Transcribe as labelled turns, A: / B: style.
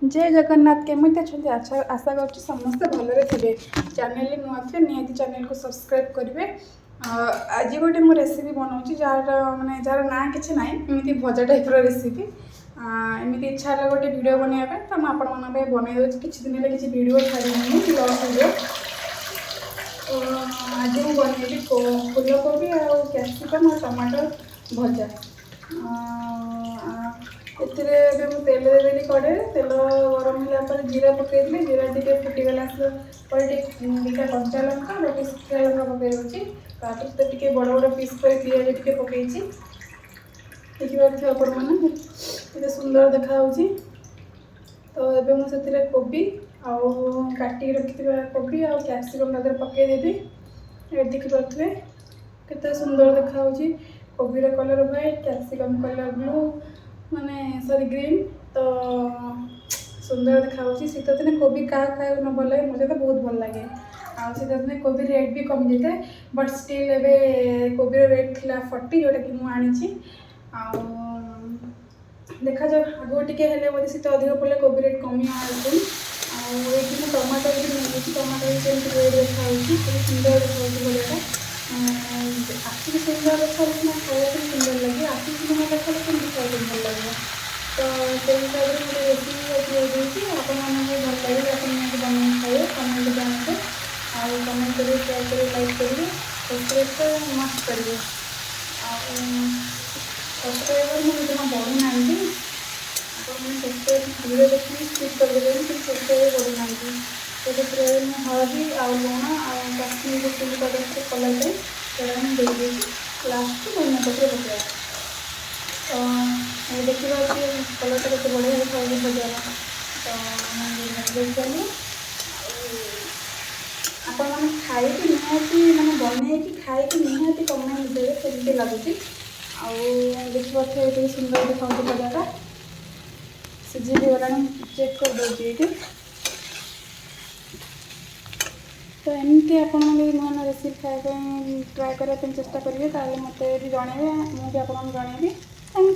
A: जय जगन्नाथ केमी अच्छा आशा कर समस्ते भलरे थे चैनल नुआ थे निहाती चैनल को सब्सक्राइब करेंगे। आज गोटे मु रेसिपी बनाऊँ जार माने जार ना कि ना एमती भजा टाइप रेसिपी एमती इच्छा है गोटे वीडियो बनवाई तो मुझे बनई दूसरी किसी दिन किसी वीडियो छाड़ी लॉस वीडियो। आज मुझे बनइबी फूलकोबी और कैप्सिकम और टमाटर भजा। एथिरे मु तेल देदेली कड़े तेल गरम होगा जीरा पकईदी जीरा टे फुटीगला पर दुटा कंचा लंका गोटे शुखा लंका पकई दूसरी ताकि टे बड़ बड़ पीस कर पिज टे पकई देखिए आपण मैंने सुंदर देखा तो ये मुझे कोबी आउ काटी रखि कोबी आ कैप्सिकम पकईदेवी ये देखिपे केते सुंदर देखा कोबीर colour white capsicum colour blue माने सॉरी ग्रीन तो सुंदर देखा शीत दिन कोबी क्या खाए न भल लगे मुझे तो बहुत भल लगे शीत दिन कोबी रेट भी कमी जाए बट स्टिल एवं कोबीर रेट थी 40 जोटा कि मुझे देखा जाओ आगो टे बोधे शीत अधिक पड़े कोबी रेट कमी आए मुझे टमाटर भी नहीं टमाटर भी सेमती रेट देखा सुंदर देखा भैया आखिर सुंदर देखा ना खाया सुंदर लगे आखिर सिनेमा देखा कमी खाया भल लगे तो से हिसाब से मुझे रेसिपी आपने भल लगे आप बना खाए कमेंट जानते और कमेंट करेंगे शेयर करेंगे लाइक करेंगे सब्सक्राइब तो मस्त करेंगे सब्सक्राइबर मुझे जमा बढ़ू ना आपने सब्सक्राइब वीडियो देखिए स्किप कर देते कि सब्सक्राइब बढ़ू ना तो हलदी आ लुण आ काश्मीर चिली पाउडर कलर से लास्ट धनिया पत्र पकड़ा तो देखिए कलर केते बढ़िया देखा भजार तो चलिए आपण मैंने खाई निहाती मैंने बनई खाई निहाती कमेंट देवे केमती लगुच देखिए सुंदर देखा भजाटा सीझी भी गला चेक कर दे तो एमती आप नुआ नुआ रेसिपी खाया ट्राए करने चेष्टा करेंगे मतलब जनइबे मुझे आपको जनइबी थैंक यू।